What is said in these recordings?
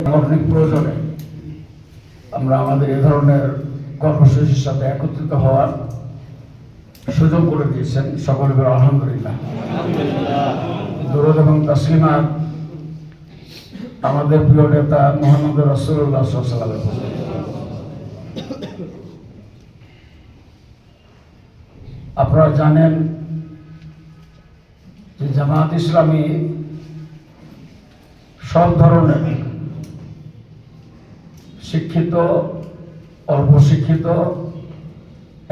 সাংগঠনিক প্রয়োজনে আমরা আমাদের এ ধরনের কর্মসূচির সাথে একত্রিত হওয়ার সুযোগ করে দিয়েছেন। সকলে বলে আলহামদুলিল্লাহ। দরুদ এবং তাসলিমাত আমাদের প্রিয় নেতা মুহাম্মদ রাসূলুল্লাহ সাল্লাল্লাহু আলাইহি ওয়াসাল্লাম। আপনারা জানেন যে জামায়াত ইসলামী সব ধরনের শিক্ষিত, অল্প শিক্ষিত,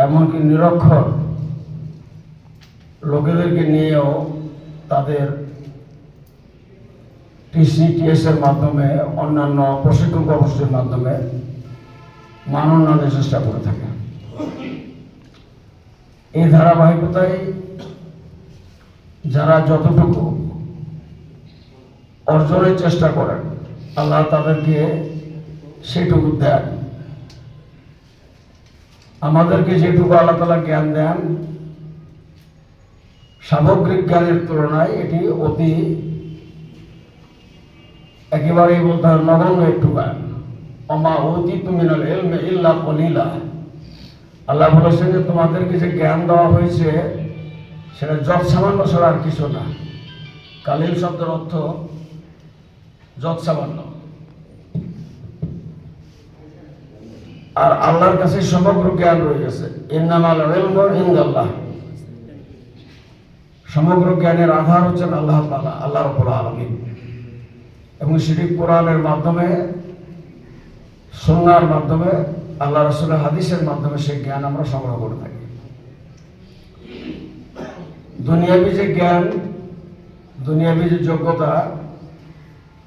এমনকি নিরক্ষর লোকেদেরকে নিয়েও তাদের TCTS এর মাধ্যমে, অন্যান্য প্রশিক্ষণ কর্মসূচির মাধ্যমে মান উন্নয়নের চেষ্টা করে থাকে। এই ধারাবাহিকতায় যারা যতটুকু অর্জনের চেষ্টা করেন, আল্লাহ তাদেরকে সেটুকু দেন। আমাদেরকে যেটুকু আল্লাহ তাআলা জ্ঞান দেন, সামগ্রিক জ্ঞানের তুলনায় এটি অতি একেবারেই বলতে হয় নগণ্য একটু জ্ঞান। ওমা উতিতু মিনাল ইলমি ইল্লা কলিলা। আল্লাহ বলেছেন যে তোমাদেরকে যে জ্ঞান দেওয়া হয়েছে সেটা যত সামান্য ছাড়া আর কিছু না। কালিল শব্দের অর্থ যত সামান্য। আর আল্লাহর কাছে সমগ্র জ্ঞান রয়ে গেছে। ইন্নামাল ইলমু ইনদাল্লাহ। সমগ্র জ্ঞানের আধার হচ্ছেন আল্লাহ তাআলা, আল্লাহ রাব্বুল আলামিন। এবং সেটি কোরআনের মাধ্যমে, সুন্নাহর মাধ্যমে, আল্লাহ রাসূলের হাদিসের মাধ্যমে সেই জ্ঞান আমরা সংগ্রহ করে থাকি। দুনিয়াবী যে জ্ঞান, দুনিয়াবী যে যোগ্যতা,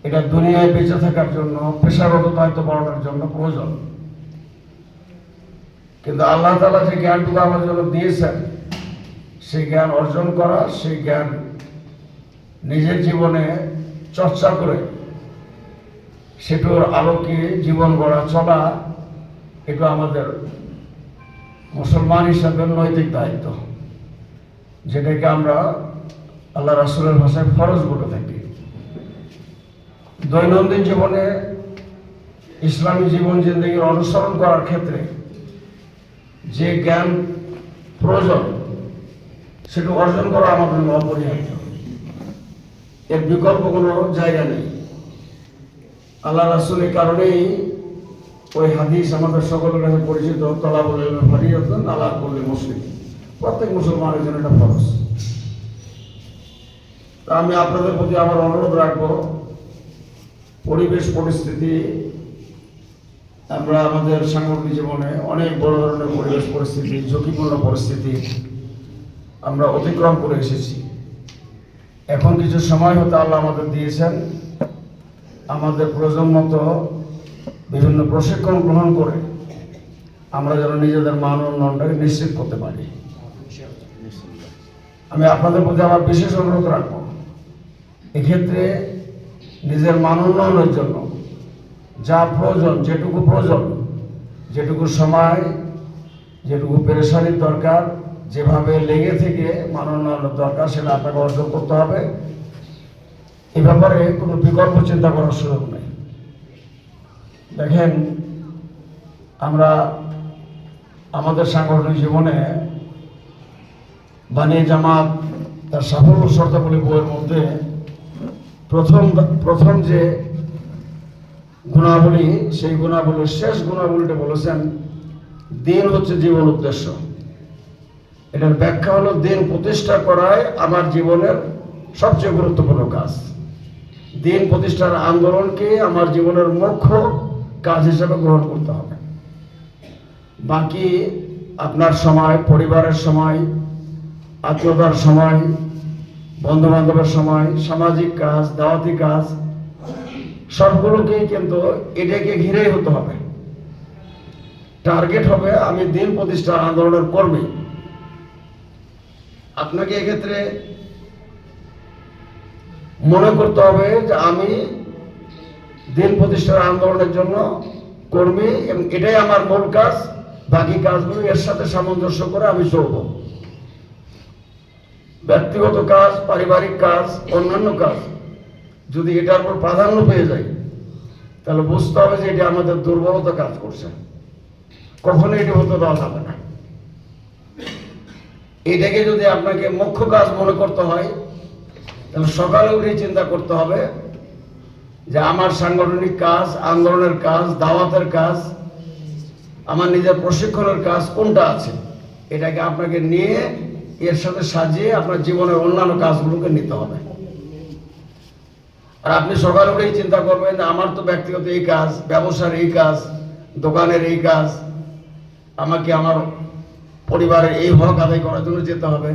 এটা দুনিয়ায় বেঁচে থাকার জন্য, পেশাগত দায়িত্ব পালনের জন্য প্রয়োজন। কিন্তু আল্লাহ তাআলা যে জ্ঞানটুকু আমার জন্য দিয়েছেন, সেই জ্ঞান অর্জন করা, সেই জ্ঞান নিজের জীবনে চর্চা করে সেটার আলোকে জীবন গড়া, চলা, এটা আমাদের মুসলমান হিসাবে নৈতিক দায়িত্ব, যেটাকে আমরা আল্লাহ রাসূলের ভাষায় ফরজ বলে থাকি। দৈনন্দিন জীবনে ইসলামী জীবন জিন্দেগির অনুসরণ করার ক্ষেত্রে যে জ্ঞান প্রয়োজন সেটা অর্জন করা আমাদের অপরিহার্য। এর বিকল্প কোনো জায়গা নেই। আল্লাহ রাসূলের কারণেই ওই হাদিস আমাদের সকলের কাছে পরিচিত, তলাবুল ইলমি ফরিয়াতুন আলা কুল্লি মুসলিম। প্রত্যেক মুসলমানের জন্য এটা ফরজ। তা আমি আপনাদের প্রতি আমার অনুরোধ রাখবো, পরিবেশ পরিস্থিতি, আমরা আমাদের সাংগঠনিক জীবনে অনেক বড় ধরনের পরিবেশ পরিস্থিতি, ঝুঁকিপূর্ণ পরিস্থিতি আমরা অতিক্রম করে এসেছি। এখন কিছু সময় হতে আল্লাহ আমাদের দিয়েছেন আমাদের প্রয়োজন মতো বিভিন্ন প্রশিক্ষণ গ্রহণ করে আমরা যেন নিজেদের মান উন্নয়নটাকে নিশ্চিত করতে পারি। আমি আপনাদের প্রতি আমার বিশেষ অনুরোধ রাখবো, এক্ষেত্রে নিজের মান উন্নয়নের জন্য যা প্রয়োজন, যেটুকু সময়, যেটুকু পেরেশানির দরকার, যেভাবে লেগে থেকে মান উন্নয়নের দরকার, সেটা আপনাকে অর্জন করতে হবে। এ ব্যাপারে কোনো বিকল্প চিন্তা করার সুযোগ নেই। দেখেন, আমরা আমাদের সাংগঠনিক জীবনে বানিয়ে জামাত তার সাফল্য শর্তাবলী বইয়ের মধ্যে প্রথম যে গুণাবলী, সেই গুণাবলীর শেষ গুণাবলীটা বলেছেন দিন হচ্ছে জীবন উদ্দেশ্য। এটার ব্যাখ্যা হলো দিন প্রতিষ্ঠা করাই আমার জীবনের সবচেয়ে গুরুত্বপূর্ণ কাজ। দিন প্রতিষ্ঠার আন্দোলনকে আমার জীবনের মুখ্য কাজ হিসেবে গ্রহণ করতে হবে। বাকি আপনার সময়, পরিবারের সময়, আত্মীয়তার সময়, বন্ধু বান্ধবের সময়, সামাজিক কাজ, দাওয়াতি কাজ, সবগুলোকেই কিন্তু এটাকে ঘিরেই হতে হবে। টার্গেট হবে আমি দিন প্রতিষ্ঠার আন্দোলনের কর্মী। আপনাকে এক্ষেত্রে মনে করতে হবে যে আমি দিন প্রতিষ্ঠার আন্দোলনের জন্য কর্মী এবং এটাই আমার মূল কাজ। বাকি কাজগুলো এর সাথে সামঞ্জস্য করে আমি চলব। ব্যক্তিগত কাজ, পারিবারিক কাজ, অন্যান্য কাজ যদি এটার উপর প্রাধান্য পেয়ে যায়, তাহলে বুঝতে হবে যে এটি আমাদের দুর্বলতা কাজ করছে, কখনো এটি হতে দেওয়া যাবে না। এটাকে যদি আপনাকে মুখ্য কাজ মনে করতে হয়, তাহলে সকালে উঠে চিন্তা করতে হবে যে আমার সাংগঠনিক কাজ, আন্দোলনের কাজ, দাওয়াতের কাজ, আমার নিজের প্রশিক্ষণের কাজ কোনটা আছে, এটাকে আপনাকে নিয়ে এর সাথে সাজিয়ে আপনার জীবনের অন্যান্য কাজগুলোকে নিতে হবে। আর আপনি সকালে উঠেই চিন্তা করবেন যে আমার তো ব্যক্তিগত এই কাজ, ব্যবসার এই কাজ, দোকানের এই কাজ, আমাকে আমার পরিবারের এই হক আদায় করার জন্য যেতে হবে,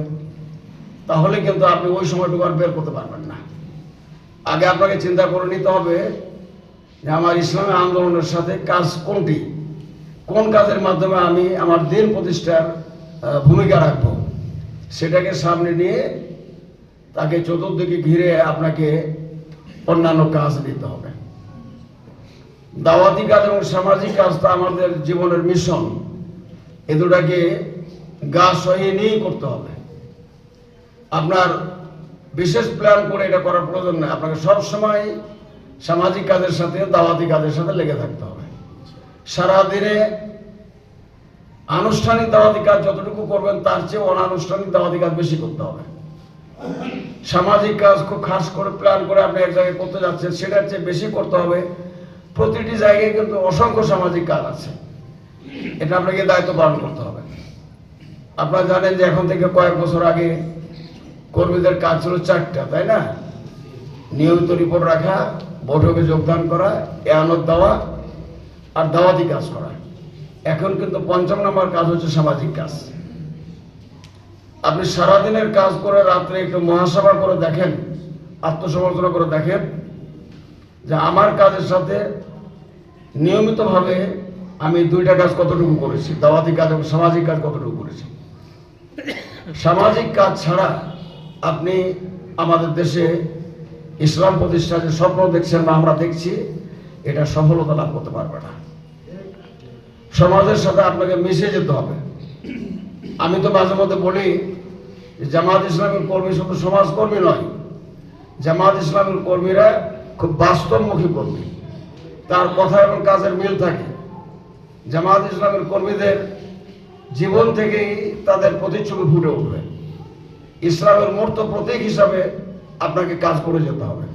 তাহলে কিন্তু আপনি ওই সময়টুকু আর বের করতে পারবেন না। আগে আপনাকে চিন্তা করে নিতে হবে যে আমার ইসলামী আন্দোলনের সাথে কাজ কোনটি, কোন কাজের মাধ্যমে আমি আমার দিন প্রতিষ্ঠার ভূমিকা রাখবো, সেটাকে সামনে নিয়ে তাকে চতুর্দিকে ঘিরে আপনাকে অন্যান্য কাজ নিতে হবে। দাওয়াতি কাজ এবং সামাজিক কাজটা আমাদের জীবনের মিশন, এ দুটাকে গা সহিয়ে নিয়েই করতে হবে। আপনার বিশেষ প্ল্যান করে এটা করার প্রয়োজন নেই, আপনাকে সবসময় সামাজিক কাজের সাথে, দাওয়াতি কাজের সাথে লেগে থাকতে হবে। সারাদিনে আনুষ্ঠানিক দাওয়াতি কাজ যতটুকু করবেন তার চেয়ে অনানুষ্ঠানিক দাওয়াতি কাজ বেশি করতে হবে। সামাজিক কাজ খুব খাস করে প্ল্যান করে আপনি এক জায়গায় করতে যাচ্ছেন, সেটার চেয়ে বেশি করতে হবে। প্রতিটি জায়গায় কিন্তু অসংখ্য সামাজিক কাজ আছে, এটা আপনাকে দায়িত্ব পালন করতে হবে। আপনারা জানেন যে এখন থেকে কয়েক বছর আগে কর্মীদের কাজ ছিল 4টা, তাই না? নিয়মিত রিপোর্ট রাখা, বৈঠকে যোগদান করা, এয়ানত দেওয়া আর দাওয়াতি কাজ করা। এখন কিন্তু 5 নম্বর কাজ হচ্ছে সামাজিক কাজ। আপনি সারাদিনের কাজ করে রাত্রে একটু মহাসভা করে দেখেন, আত্মসমালোচনা করে দেখেন যে আমার কাজের সাথে নিয়মিতভাবে আমি 2টা কাজ কতটুকু করেছি, দাওয়াতি কাজ এবং সামাজিক কাজ কতটুকু করেছি। সামাজিক কাজ ছাড়া আপনি আমাদের দেশে ইসলাম প্রতিষ্ঠার যে স্বপ্ন দেখছেন বা আমরা দেখছি, এটা সফলতা লাভ করতে পারবে না। সমাজের সাথে আপনাকে মিশে যেতে হবে। আমি তো মাঝে মধ্যে বলি যে জামাত ইসলামের কর্মী শুধু সমাজকর্মী নয়, জামাত ইসলামের কর্মীরা খুব বাস্তবমুখী কর্মী, তার কথা এবং কাজের মিল থাকে। জামাত ইসলামের কর্মীদের জীবন থেকেই তাদের প্রতিচ্ছবি ফুটে উঠবে। ইসলামের মূর্ত প্রতীক হিসাবে আপনাকে কাজ করে যেতে হবে।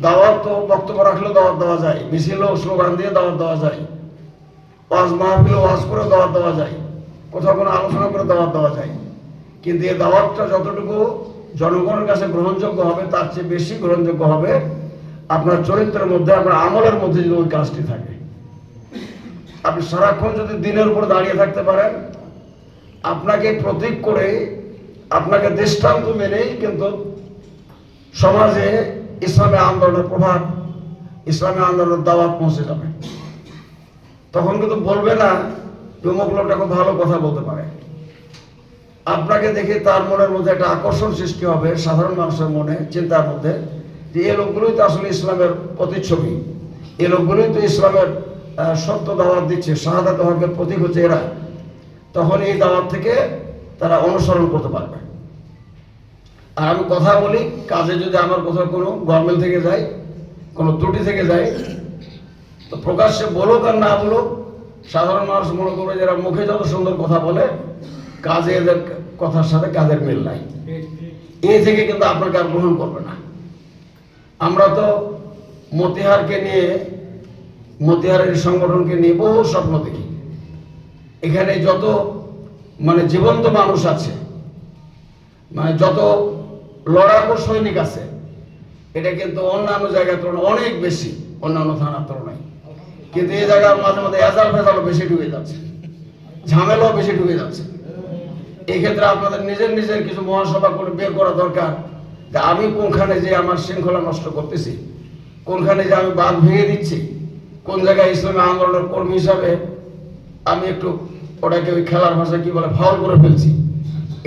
দাওয়াত তো বক্তব্য রাখলেও দাওয়াত দেওয়া যায়, মিছিলও স্লোগান দিয়ে দাওয়াত দেওয়া যায়, ওয়াজ মাহফিল ওয়াজ করে দাওয়াত দেওয়া যায়, কোথাও কোনো আলোচনা করে দাওয়াত দেওয়া যায়। কিন্তু এই দাওয়াতটা যতটুকু জনগণের কাছে গ্রহণযোগ্য হবে, তার চেয়ে বেশি গ্রহণযোগ্য হবে আপনার চরিত্রের মধ্যে, আপনার আমলের মধ্যে যদি ওই কাজটি থাকে। আপনি সারাক্ষণ যদি দিনের উপর দাঁড়িয়ে থাকতে পারেন, আপনাকে প্রতীক করে, আপনাকে দৃষ্টান্ত মেনেই কিন্তু সমাজে ইসলামী আন্দোলনের প্রভাব, ইসলামী আন্দোলনের দাওয়াত পৌঁছে যাবে। তখন কিন্তু বলবে না অমুক লোকটা খুব ভালো কথা বলতে পারে। আপনাকে দেখে তার মনের মধ্যে একটা আকর্ষণ সৃষ্টি হবে, সাধারণ মানুষের মনে, চিন্তার মধ্যে, যে এই লোকগুলোই তো আসলে ইসলামের প্রতিচ্ছবি, এই লোকগুলোই তো ইসলামের সত্য দাওয়াত দিচ্ছে, শাহাদাত হকের প্রতীক হচ্ছে এরা। তখন এই দাওয়াত থেকে তারা অনুসরণ করতে পারবে। আর আমি কথা বলি, কাজে যদি আমার কোথাও কোনো গরমিল থেকে যায়, কোনো ত্রুটি থেকে যায়, তো প্রকাশ্যে বলুক আর না বলুক, সাধারণ মানুষ মনে করবে যারা মুখে যত সুন্দর কথা বলে, কাজে এদের কথার সাথে কাজের মিল নাই, এই থেকে কিন্তু আপনাকে আর গ্রহণ করবে না। আমরা তো মতিহারকে নিয়ে, মতিহারের সংগঠনকে নিয়ে বহু স্বপ্ন দেখি। এখানে যত জীবন্ত মানুষ আছে, যত লড়াকু সৈনিক আছে, এটা কিন্তু অন্যান্য জায়গার তুলনায় অনেক বেশি, অন্যান্য থানার তুলনায়। কিন্তু এই জায়গার মাঝে মাঝে এজাল ফেজালও বেশি ঢুকে যাচ্ছে, ঝামেলাও বেশি ঢুকে যাচ্ছে। এই ক্ষেত্রে আপনাদের নিজের নিজের কিছু মহাসভা করে বের করা দরকার যে আমি কোনখানে যে আমার শৃঙ্খলা নষ্ট করতেছি, কোনখানে যে আমি বাঁধ ভেঙে দিচ্ছি, কোন জায়গায় ইসলামী আন্দোলনের কর্মী হিসাবে আমি একটু ওটাকে ওই খেলার ভাষা কি বলে ফাউল করে ফেলছি।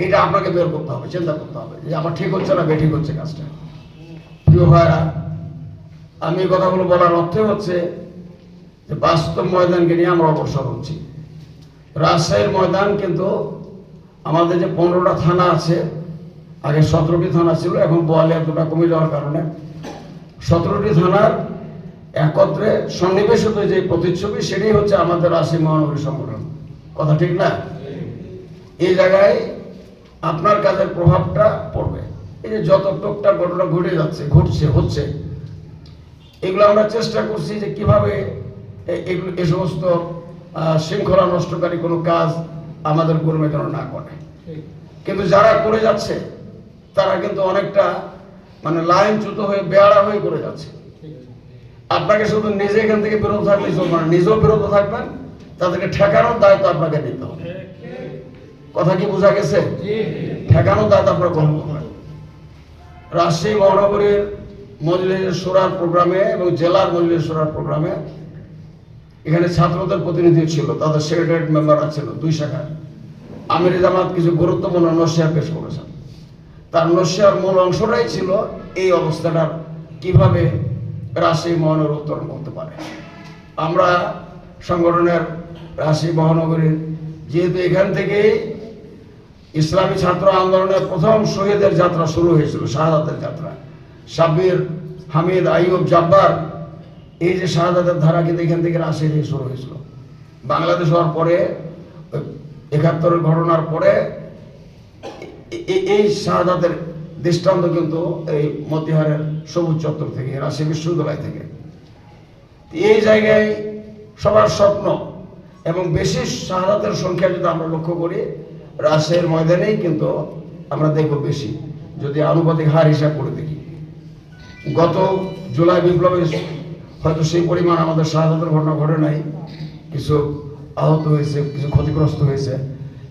এটা আপনাকে বের করতে হবে, চিন্তা করতে হবে যে আমার ঠিক হচ্ছে না বেঠিক হচ্ছে কাজটা। প্রিয় ভাইরা, আমি এই কথাগুলো বলার অর্থ হচ্ছে যে বাস্তব ময়দানকে নিয়ে আমরা অগ্রসর হচ্ছি। রাজশাহীর ময়দান কিন্তু আমাদের যে 15টা থানা আছে, আগে 17টি থানা ছিল, এখন 42 দুটা কমে যাওয়ার কারণে 17টি থানার একত্রে সন্নিবেশিত যে প্রতিচ্ছবি, সেটাই হচ্ছে আমাদের রাজশাহী মহানগরী সংগঠন। কথা ঠিক না? এই জায়গায় আপনার কাজের প্রভাবটা পড়বে। এই যে যত টুকটাক ঘটনা হচ্ছে, এগুলো আমরা চেষ্টা করছি যে কিভাবে এই সমস্ত শৃঙ্খলা নষ্টকারী কোনো কাজ আমাদের কর্মী যেন না করে। কিন্তু যারা করে যাচ্ছে তারা কিন্তু অনেকটা মানে লাইনচ্যুত হয়ে বেয়ারা হয়ে করে যাচ্ছে। আপনাকে শুধু নিজে এখান থেকে বিরত থাকলে চলবে না, নিজেও বিরত থাকবেন, তাদেরকে ঠেকানোর দায়িত্ব আপনাকে নিতে হবে। কথা কি বোঝা গেছে? ঠেকানোর দায়িত্ব আপনারা গ্রহণ করবেন। রাজশাহী মহানগরীর মজলিস শুরার প্রোগ্রামে এবং জেলার মজলিস শুরার প্রোগ্রামে এখানে ছাত্রদের প্রতিনিধি ছিল, তাদের সেক্রেটারিয়েট মেম্বাররা ছিল 2 শাখার। আমির জামাত কিছু গুরুত্বপূর্ণ নসিহত পেশ করেছেন। তার নসিহতের মূল অংশটাই ছিল এই অবস্থাটার কিভাবে রাজশাহী মহানগর উত্তরণ করতে পারে। আমরা সংগঠনের রাজশাহী মহানগরীর, যেহেতু এখান থেকেই ইসলামী ছাত্র আন্দোলনের প্রথম শহীদের যাত্রা শুরু হয়েছিল, শাহাদাতের যাত্রা, সাব্বির, হামিদ, আইয়ুব, জাব্বার, এই যে শাহাদাতের ধারা কিন্তু এখান থেকে রাজশাহী থেকে শুরু হয়েছিল। বাংলাদেশ হওয়ার পরে 71-এর ঘটনার পরে এই শাহাদাতের দৃষ্টান্ত কিন্তু এই মতিহারের সবুজ চত্বর থেকে, রাজশাহী বিশ্ববিদ্যালয় থেকে। এই জায়গায় সবার স্বপ্ন এবং বেশি শাহাদাতের সংখ্যা যদি আমরা লক্ষ্য করি, রাজশাহীর ময়দানেই কিন্তু আমরা দেখব বেশি, যদি আনুপাতিক হার হিসাব করে দেখি। গত জুলাই বিপ্লবে হয়তো সেই পরিমাণ আমাদের শাহাদাতের ঘটনা ঘটে নাই, কিছু আহত হয়েছে, কিছু ক্ষতিগ্রস্ত হয়েছে,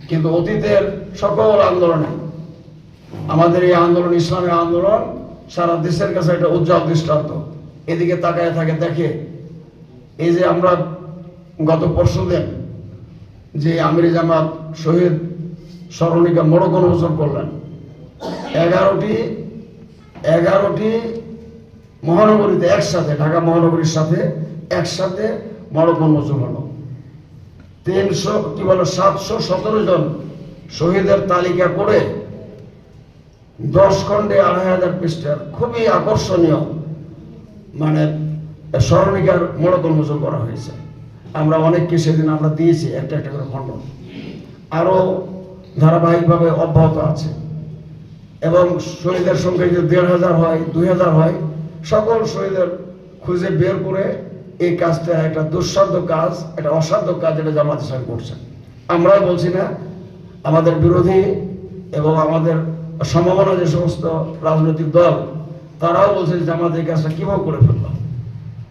কিন্তু অতীতের সকল আন্দোলনে আমাদের এই আন্দোলন, ইসলামী আন্দোলন সারা দেশের কাছে একটা উজ্জ্বল দৃষ্টান্ত। এদিকে তাকায় থাকে, দেখে এই যে আমরা গত পরশুদিন যে আমির জামাত শহীদ স্মরণিকা মোড়ক উন্মোচন করলেন, 11টি মহানগরীতে একসাথে, ঢাকা মহানগরীর সাথে একসাথে মোড়ক উন্মোচন হলো। 717 জন শহীদের তালিকা করে 10 খণ্ডে 2500 পৃষ্ঠার খুবই আকর্ষণীয় মানে স্মরণিকার মোড়ক উন্মোচন করা হয়েছে। আমরা অনেককে সেদিন আমরা দিয়েছি একটা একটা করে খণ্ড, আরো ধারাবাহিকভাবে অব্যাহত আছে। এবং শহীদের সংখ্যা যদি 1500 হয়, 2000 হয়, সকল শহীদের খুঁজে বের করে এই কাজটা একটা দুঃসাধ্য কাজ, একটা অসাধ্য কাজ, এটা জামাত ইসলাম করছে। আমরাও বলছি না, আমাদের বিরোধী এবং আমাদের সম্ভাবনা যে সমস্ত রাজনৈতিক দল, তারাও বলছে জামাত এই কাজটা কিভাবে করে ফেলল।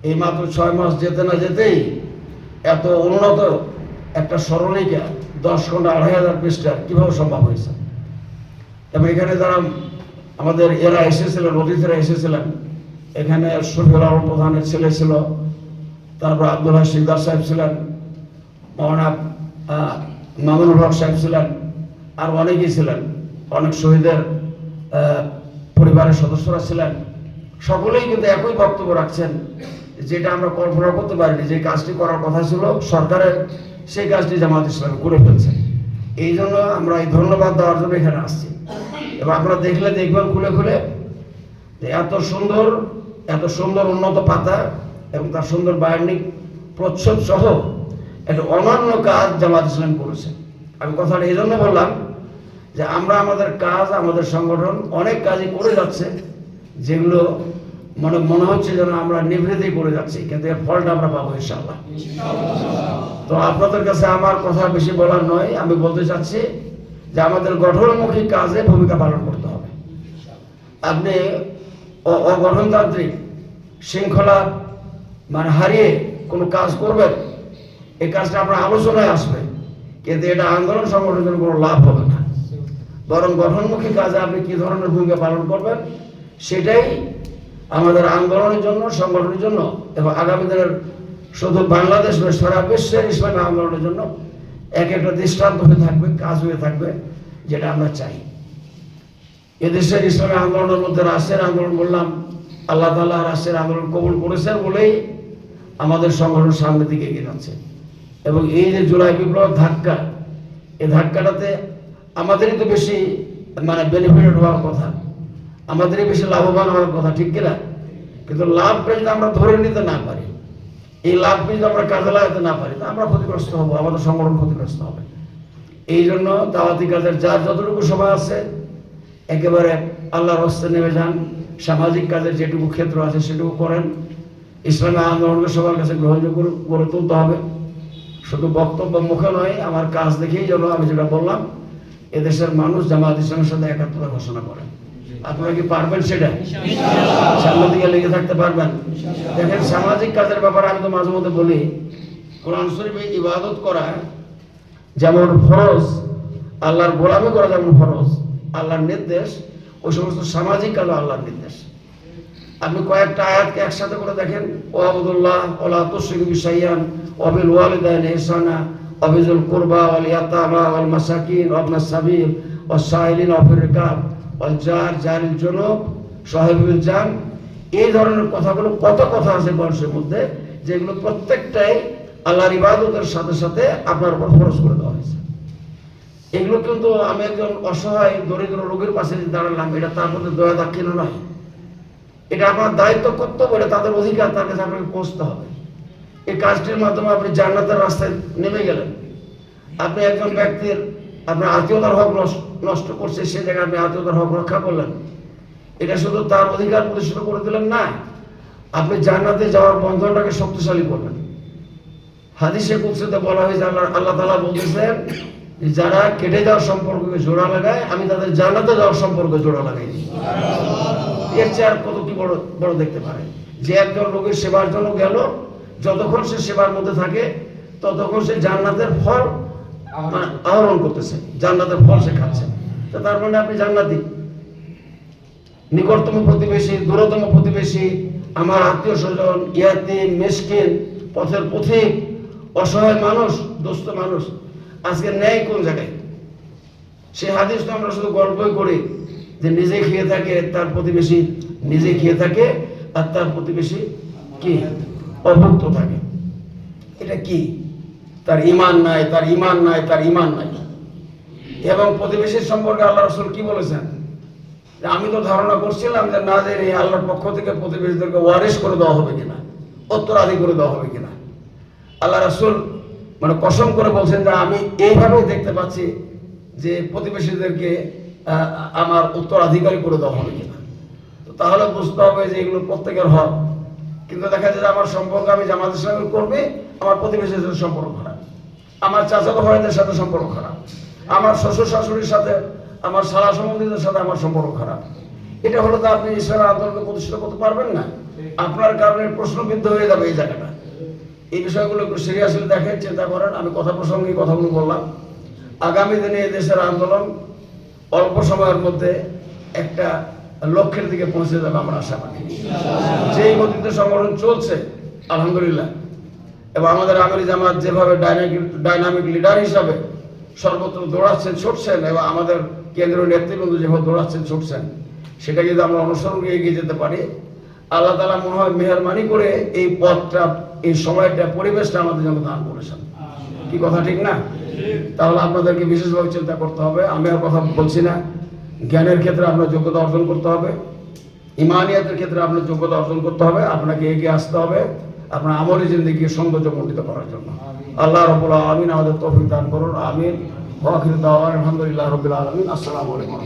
এই মাত্র 6 মাস যেতে না যেতেই এত উন্নত একটা স্মরণিকা 10 খণ্ড 2500 পৃষ্ঠার কিভাবে সম্ভব হয়েছে। এবং এখানে যারা আমাদের এরা এসেছিলেন, অতিথিরা এসেছিলেন, এখানে শফিউল আলম প্রধানের ছেলে ছিল, তারপর আব্দুল হাই সিকদার সাহেব ছিলেন, মৌলানা মামুনুল হক সাহেব ছিলেন, আর অনেকেই ছিলেন, অনেক শহীদের পরিবারের সদস্যরা ছিলেন। সকলেই কিন্তু একই বক্তব্য রাখছেন, যেটা আমরা কল্পনা করতে পারিনি, যে কাজটি করার কথা ছিল সরকারের, সেই কাজটি জামাত ইসলাম করে ফেলছে। এই জন্য আমরা এই ধন্যবাদ দেওয়ার জন্য এখানে আসছি। এবং আপনারা দেখবেন খুলে খুলে যে এত সুন্দর উন্নত পাতা এবং তার সুন্দর বাইন্ডিং প্রচ্ছদ সহ একটা অনন্য কাজ জামাত ইসলাম করেছে। আমি কথাটা এই জন্য বললাম যে আমরা আমাদের কাজ, আমাদের সংগঠন অনেক কাজই করে যাচ্ছে, যেগুলো মনে হচ্ছে যেন আমরা নিভৃতেই করে যাচ্ছি, কিন্তু এর ফলটা আমরা পাবো ইনশাআল্লাহ। তো আপনাদের কাছে আমার কথা বেশি বলার নয়, আমি বলতে চাচ্ছি যে আমাদের গঠনমুখী কাজে ভূমিকা পালন করতে হবে। আপনি অগঠনতান্ত্রিক শৃঙ্খলা মানে হারিয়ে কোনো কাজ করবেন, এই কাজটা আপনার আলোচনায় আসবে, কিন্তু এটা আন্দোলন সংগঠনের জন্য কোনো লাভ হবে না। বরং গঠনমুখী কাজে আপনি কি ধরনের ভূমিকা পালন করবেন, সেটাই আমাদের আন্দোলনের জন্য, সংগঠনের জন্য এবং আগামী দিনের শুধু বাংলাদেশ নয়, সারা বিশ্বের ইসলামী আন্দোলনের জন্য একটা দৃষ্টান্ত হয়ে থাকবে, কাজ হয়ে থাকবে, যেটা আমরা চাই। এদেশের ইসলামী আন্দোলনের মধ্যে রাষ্ট্রের আন্দোলন বললাম, আল্লাহ তাআলা রাষ্ট্রের আন্দোলন কবুল করেছেন বলেই আমাদের সংগঠন সামনের দিকে এগিয়ে যাচ্ছে। এবং এই যে জুলাই বিপ্লব ধাক্কা, এই ধাক্কাটাতে আমাদেরই তো বেশি মানে বেনিফিট হওয়ার কথা, আমাদেরই বেশি লাভবান হওয়ার কথা, ঠিক কিনা? কিন্তু লাভটা যদি আমরা ধরে নিতে না পারি, এই লাভকে যদি আমরা কাজে লাগাতে না পারি, তা আমরা ক্ষতিগ্রস্ত হবো, আমাদের সংগঠন ক্ষতিগ্রস্ত হবে। এই জন্য দাওয়াতি কাজের যার যতটুকু সময় আছে একেবারে আল্লাহর রাস্তায় নেমে যান। সামাজিক কাজের যেটুকু ক্ষেত্র আছে সেটুকু করেন। ইসলামী আন্দোলনকে সবার কাছে গ্রহণযোগ্য গড়ে তুলতে হবে। শুধু বক্তব্য মুখে নয়, আমার কাজ দেখেই যেন আমি যেটা বললাম, এদেশের মানুষ জামায়াত ইসলামের সাথে একাত্মতা ঘোষণা করেন। আপনারা কি পারবেন সেটা? সামনের দিকে লেগে থাকতে পারবেন? দেখেন, সামাজিক কাজের ব্যাপারে আমি তো মাঝে মধ্যে বলি, কোরআন শরীফে ইবাদত করা যেমন ফরজ, আল্লাহর গোলামি করা যেমন ফরজ, আল্লাহর নির্দেশ, ওই সমস্ত সামাজিক কাজও আল্লাহর নির্দেশ। আপনি কয়েকটা আয়াতকে একসাথে করে দেখেন, ওয়াবুদুল্লাহ ওয়ালা তুশরিকু বিহি শাইআন ওয়া বিল ওয়ালিদাইনি ইহসানা ওয়া বিযিল কুরবা ওয়াল ইয়াতামা ওয়াল মাসাকিন ওয়া ইবনাস সাবিল ওয়াস সাইলিন ওয়া ফির রিকাব ওয়াল জার জারিল জুনুব সাহিবুল জান। এই ধরনের কথাগুলো, কত কথা আছে কোরআনের মধ্যে, যেগুলো প্রত্যেকটাই আল্লাহর ইবাদতের সাথে সাথে আপনার উপর ফরজ করে দেওয়া হয়েছে। এগুলো কিন্তু আমি একজন অসহায় দরিদ্র রোগীর পাশে দাঁড়ালাম, এটা তার মধ্যে দয়া দাক্ষিণ্য নয়, এটা আপনার দায়িত্ব, কর্তব্য, এটা তাদের অধিকার, তার কাছে আপনাকে পৌঁছতে হবে। এই কাজটির মাধ্যমে আপনি জান্নাতের রাস্তায় নেমে গেলেন। আপনি একজন ব্যক্তির আপনার আত্মীয়তার হক নষ্ট করছে, সে জায়গায় আপনি আত্মীয়তার হক রক্ষা করলেন। এটা শুধু তার অধিকার প্রতিষ্ঠিত করে দিলেন না, আপনি জান্নাতে যাওয়ার বন্ধনটাকে শক্তিশালী করলেন। হাদিসে কুদসিতে বলা হয়েছে, আল্লাহ তাআলা বলতেছেন, যারা কেটে যাওয়ার সম্পর্ককে জোড়া লাগায়, আমি তাদের জান্নাতে যাওয়ার সম্পর্কে জোড়া লাগাই। এর চেয়ে আর কত কি বড় বড় দেখতে পারে? যে একজন রোগীর সেবার জন্য গেল, যতক্ষণ সে সেবার মধ্যে থাকে ততক্ষণ সে জান্নাতের ফল আহরণ করতেছে, জান্নাতের ফল সে খাচ্ছে। তো তার মানে আপনি জান্নাতি। নিকটতম প্রতিবেশী, দূরতম প্রতিবেশী, আমার আত্মীয় স্বজন, ইয়াতীম, মিসকিন, পথের পথিক, অসহায় মানুষ, দুস্থ মানুষ, আজকে ন্যায় কোন জায়গায়? সে হাদিস তো আমরা শুধু গল্পই করি যে নিজে খেয়ে থাকে, তার প্রতিবেশী নিজে খেয়ে থাকে, আর তার প্রতিবেশী কি অভুক্ত থাকে। এটা কি? তার ঈমান নাই, তার ঈমান নাই, তার ঈমান নাই। এবং প্রতিবেশীর সম্পর্কে আল্লাহ রাসূল কি বলেছেন? আমি তো ধারণা করছিলাম যে না জানি আল্লাহর পক্ষ থেকে প্রতিবেশীদেরকে ওয়ারিশ করে দেওয়া হবে কিনা, উত্তরাধি করে দেওয়া হবে কিনা। আল্লাহ রাসূল মানে কসম করে বলছেন যে আমি এইভাবেই দেখতে পাচ্ছি যে প্রতিবেশীদেরকে আমার উত্তরাধিকারী করে দেওয়া হবে কিনা। তো তাহলে বুঝতে হবে যে এগুলো প্রত্যেকের হক। কিন্তু দেখা যায় যে আমার সম্পর্ক আমি জামাতের সঙ্গে করবে, আমার প্রতিবেশীদের সাথে সম্পর্ক খারাপ, আমার চাচাতো ভাইদের সাথে সম্পর্ক খারাপ, আমার শ্বশুর শাশুড়ির সাথে, আমার শালা সম্বন্ধীদের সাথে আমার সম্পর্ক খারাপ। এটা হলো তো আপনি ইসলামের আন্দোলনকে প্রতিষ্ঠিত করতে পারবেন না। আপনার কারণে প্রশ্নবিদ্ধ হয়ে যাবে এই জায়গাটা। এই বিষয়গুলো একটু সিরিয়াসলি দেখেন, চিন্তা করেন। আমি কথা প্রসঙ্গে কথাগুলো বললাম। আগামী দিনে এই দেশের আন্দোলন অল্প সময়ের মধ্যে একটা লক্ষ্যের দিকে পৌঁছে যাবে আমরা আশাবাদী। যেই গতিতে সংগঠন চলছে আলহামদুলিল্লাহ, এবং আমাদের আমির জামাত যেভাবে ডাইনামিক লিডার হিসাবে সর্বত্র দৌড়াচ্ছেন, ছুটছেন, এবং আমাদের কেন্দ্রীয় নেতৃবৃন্দ যেভাবে দৌড়াচ্ছেন, ছুটছেন, সেটা যদি আমরা অনুসরণ করে এগিয়ে যেতে পারি, আল্লাহ তাআলা মনে হয় মেহেরবানি করে এই পথটা, এই সময়টা, পরিবেশটা আমাদের জন্য দান করেছেন। কি কথা ঠিক না? তাহলে আপনাদেরকে বিশেষভাবে চিন্তা করতে হবে। আমি আর কথা বলছি না। জ্ঞানের ক্ষেত্রে আপনার যোগ্যতা অর্জন করতে হবে, ইমানিয়াতের ক্ষেত্রে আপনার যোগ্যতা অর্জন করতে হবে, আপনাকে এগিয়ে আসতে হবে আপনার আমলি জিন্দেগিকে সৌন্দর্যমণ্ডিত করার জন্য। আল্লাহ রাব্বুল আলামিন আমাদের তৌফিক দান করুন। আমিন। ওয়া আখিরু দাওয়ানা আলহামদুলিল্লাহি রাব্বিল আলামিন। আসসালামু আলাইকুম।